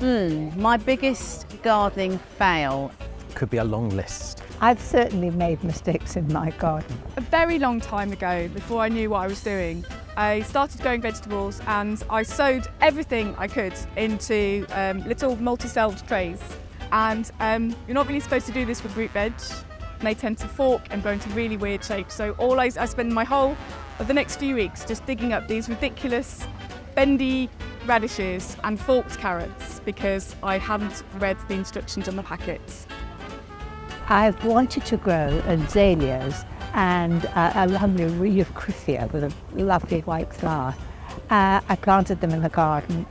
My biggest gardening fail. Could be a long list. I've certainly made mistakes in my garden. A very long time ago, before I knew what I was doing, I started growing vegetables and I sowed everything I could into little multi-celled trays. And you're not really supposed to do this with root veg. They tend to fork and go into really weird shapes. So I spend my whole of the next few weeks just digging up these ridiculous bendy radishes and forked carrots because I hadn't read the instructions on the packets. I've wanted to grow azaleas and a lovely wreath of Crithia with a lovely white flower. I planted them in the garden.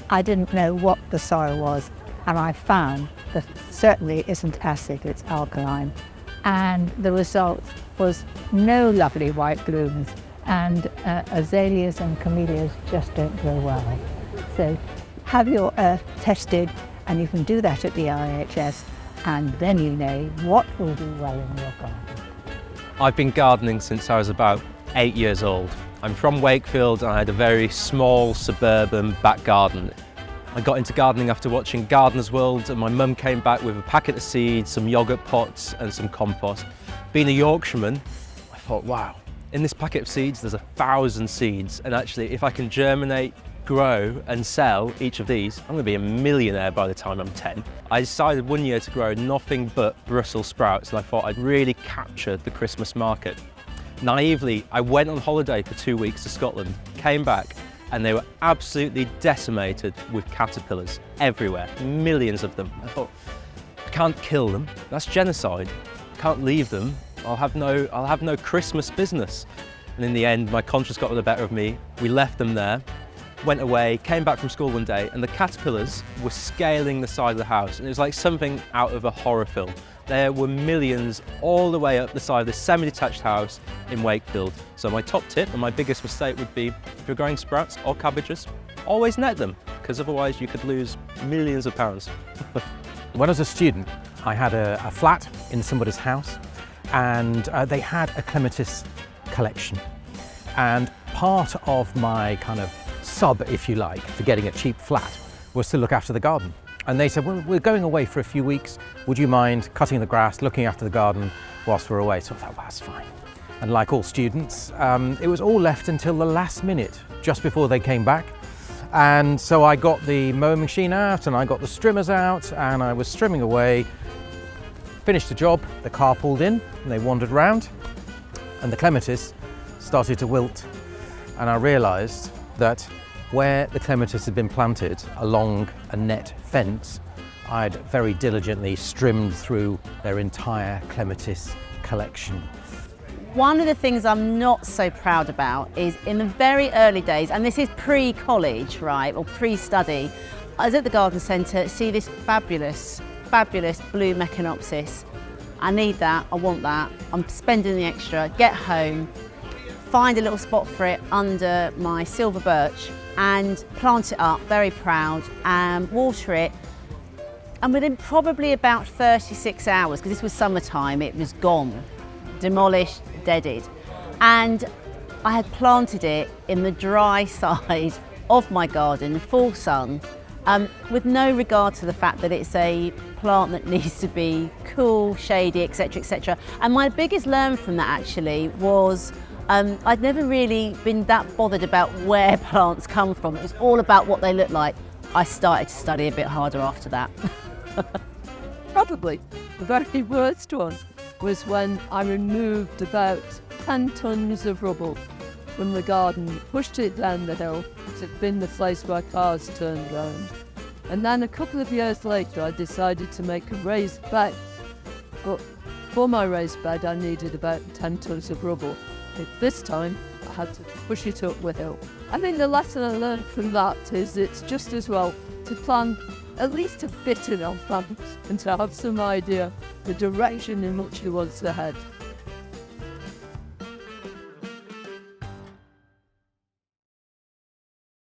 I didn't know what the soil was, and I found that it certainly isn't acid, it's alkaline. And the result was no lovely white blooms, and azaleas and camellias just don't grow well. So have your earth tested, and you can do that at the RHS, and then you know what will do well in your garden. I've been gardening since I was about 8 years old. I'm from Wakefield and I had a very small suburban back garden. I got into gardening after watching Gardener's World, and my mum came back with a packet of seeds, some yoghurt pots and some compost. Being a Yorkshireman, I thought, wow, in this packet of seeds there's 1,000 seeds, and actually if I can germinate, grow and sell each of these, I'm going to be a millionaire by the time I'm 10. I decided one year to grow nothing but Brussels sprouts, and I thought I'd really capture the Christmas market. Naively, I went on holiday for 2 weeks to Scotland, came back, and they were absolutely decimated with caterpillars everywhere, millions of them. I thought, I can't kill them, that's genocide. I can't leave them, I'll have no Christmas business. And in the end, my conscience got the better of me. We left them there, went away, came back from school one day, and the caterpillars were scaling the side of the house, and it was like something out of a horror film. There were millions all the way up the side of this semi-detached house in Wakefield. So my top tip and my biggest mistake would be, if you're growing sprouts or cabbages, always net them, because otherwise you could lose millions of pounds. When I was a student, I had a flat in somebody's house, and they had a clematis collection. And part of my kind of sub, if you like, for getting a cheap flat was to look after the garden. And they said, well, we're going away for a few weeks. Would you mind cutting the grass, looking after the garden whilst we're away? So I thought, well, that's fine. And like all students, it was all left until the last minute, just before they came back. And so I got the mowing machine out and I got the strimmers out and I was strimming away, finished the job, the car pulled in and they wandered round and the clematis started to wilt. And I realised that where the clematis had been planted along a net fence, I'd very diligently strimmed through their entire clematis collection. One of the things I'm not so proud about is in the very early days, and this is pre-college, right, or pre-study, I was at the garden centre, see this fabulous blue Meconopsis. I need that, I want that, I'm spending the extra, get home, find a little spot for it under my silver birch and plant it up, very proud, and water it. And within probably about 36 hours, because this was summertime, it was gone, demolished, deaded. And I had planted it in the dry side of my garden, full sun, with no regard to the fact that it's a plant that needs to be cool, shady, etc., etc. And my biggest learn from that actually was I'd never really been that bothered about where plants come from. It was all about what they look like. I started to study a bit harder after that. Probably the very worst one was when I removed about 10 tons of rubble from the garden, pushed it down the hill. It had been the place where cars turned round. And then a couple of years later, I decided to make a raised bed. But for my raised bed, I needed about 10 tons of rubble. This time, I had to push it up the hill. I think the lesson I learned from that is it's just as well to plan at least a bit in advance and to have some idea the direction in which you want to head.